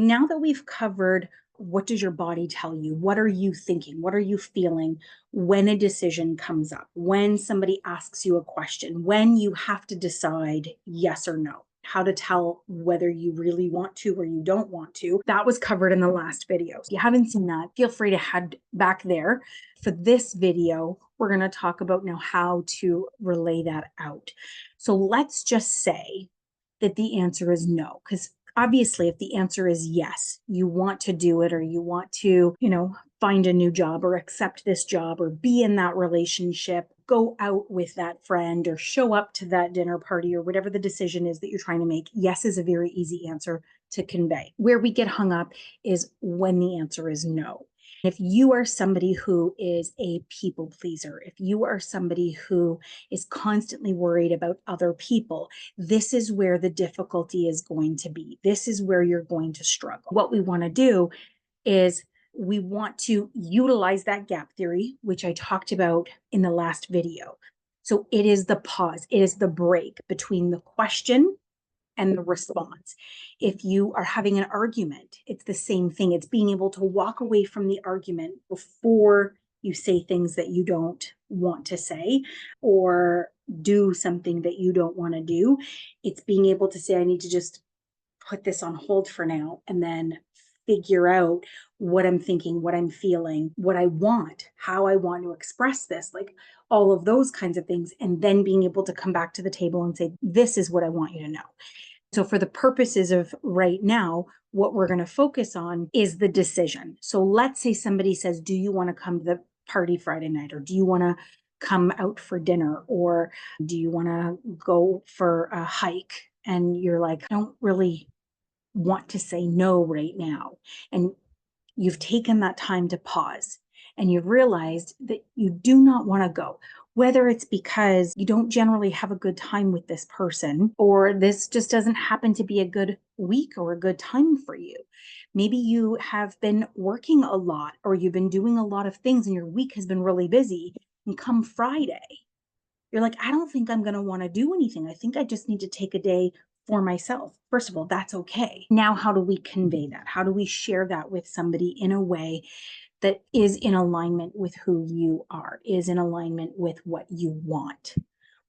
Now that we've covered what does your body tell you? What are you thinking? What are you feeling when a decision comes up? When somebody asks you a question? When you have to decide yes or no? How to tell whether you really want to or you don't want to. That was covered in the last video. If you haven't seen that, feel free to head back there. For this video, we're going to talk about now how to relay that out. So let's just say that the answer is no, because obviously, if the answer is yes, you want to do it or you want to, find a new job or accept this job or be in that relationship, go out with that friend or show up to that dinner party or whatever the decision is that you're trying to make, yes is a very easy answer to convey. Where we get hung up is when the answer is no. If you are somebody who is a people pleaser, if you are somebody who is constantly worried about other people, this is where the difficulty is going to be. This is where you're going to struggle. What we want to do is we want to utilize that gap theory, which I talked about in the last video. So it is the pause, it is the break between the question and the response. If you are having an argument, it's the same thing. It's being able to walk away from the argument before you say things that you don't want to say or do something that you don't want to do. It's being able to say, I need to just put this on hold for now and then figure out what I'm thinking, what I'm feeling, what I want, how I want to express this, like all of those kinds of things. And then being able to come back to the table and say, this is what I want you to know. So for the purposes of right now, what we're going to focus on is the decision. So let's say somebody says, do you want to come to the party Friday night? Or do you want to come out for dinner? Or do you want to go for a hike? And you're like, I don't really want to say no right now. And you've taken that time to pause and you've realized that you do not want to go, whether it's because you don't generally have a good time with this person, or this just doesn't happen to be a good week or a good time for you. Maybe you have been working a lot or you've been doing a lot of things and your week has been really busy. And come Friday, you're like, I don't think I'm going to want to do anything. I think I just need to take a day for myself. First of all, that's okay. Now, how do we convey that? How do we share that with somebody in a way that is in alignment with who you are, is in alignment with what you want,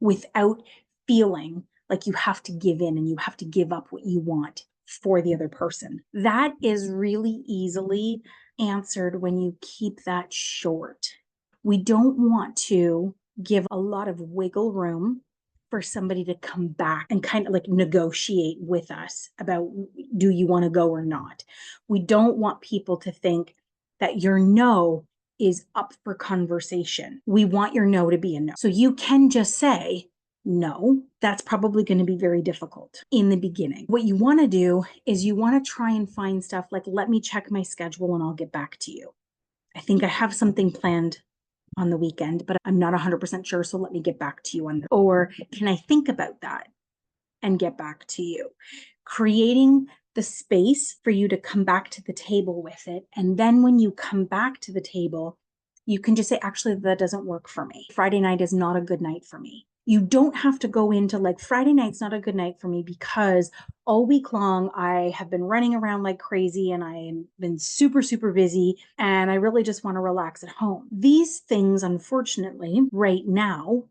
without feeling like you have to give in and you have to give up what you want for the other person? That is really easily answered when you keep that short. We don't want to give a lot of wiggle room for somebody to come back and kind of like negotiate with us about, do you want to go or not? We don't want people to think that your no is up for conversation. We want your no to be a no. So you can just say, no, that's probably going to be very difficult in the beginning. What you want to do is you want to try and find stuff like, let me check my schedule and I'll get back to you. I think I have something planned on the weekend, but I'm not 100% sure. So let me get back to you on that. Or can I think about that and get back to you? Creating the space for you to come back to the table with it. And then when you come back to the table, you can just say, actually, that doesn't work for me. Friday night is not a good night for me. You don't have to go into like, Friday night's not a good night for me because all week long I have been running around like crazy and I've been super, super busy and I really just want to relax at home. These things, unfortunately, right now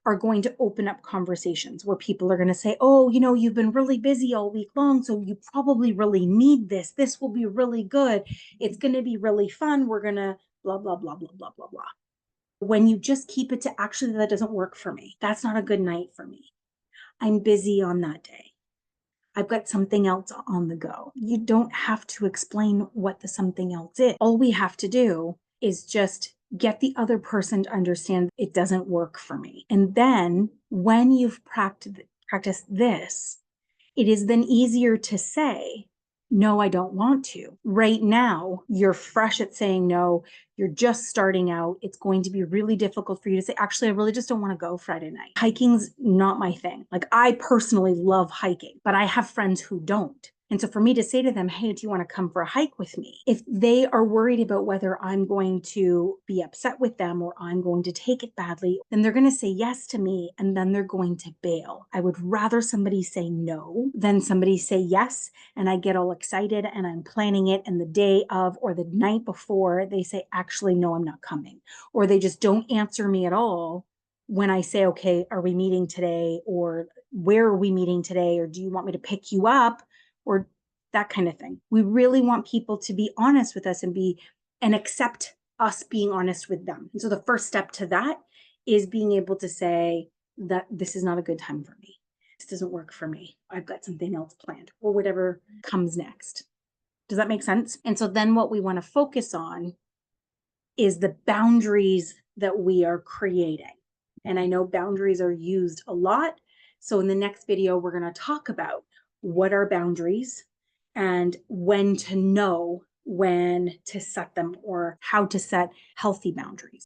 are going to open up conversations where people are going to say, oh, you've been really busy all week long, so you probably really need this. This will be really good. It's going to be really fun. We're going to blah, blah, blah, blah, blah, blah, blah. When you just keep it to, actually, that doesn't work for me. That's not a good night for me. I'm busy on that day. I've got something else on the go. You don't have to explain what the something else is. All we have to do is just get the other person to understand it doesn't work for me. And then when you've practiced this, it is then easier to say, no, I don't want to. Right now, you're fresh at saying no. You're just starting out. It's going to be really difficult for you to say, actually, I really just don't want to go Friday night. Hiking's not my thing. Like, I personally love hiking, but I have friends who don't. And so for me to say to them, hey, do you want to come for a hike with me? If they are worried about whether I'm going to be upset with them or I'm going to take it badly, then they're going to say yes to me and then they're going to bail. I would rather somebody say no than somebody say yes and I get all excited and I'm planning it, and the day of or the night before they say, actually, no, I'm not coming. Or they just don't answer me at all when I say, okay, are we meeting today? Or where are we meeting today? Or do you want me to pick you up? Or that kind of thing. We really want people to be honest with us and accept us being honest with them. And so the first step to that is being able to say that this is not a good time for me. This doesn't work for me. I've got something else planned, or whatever comes next. Does that make sense? And so then what we want to focus on is the boundaries that we are creating. And I know boundaries are used a lot. So in the next video, we're going to talk about what are boundaries and when to know when to set them or how to set healthy boundaries.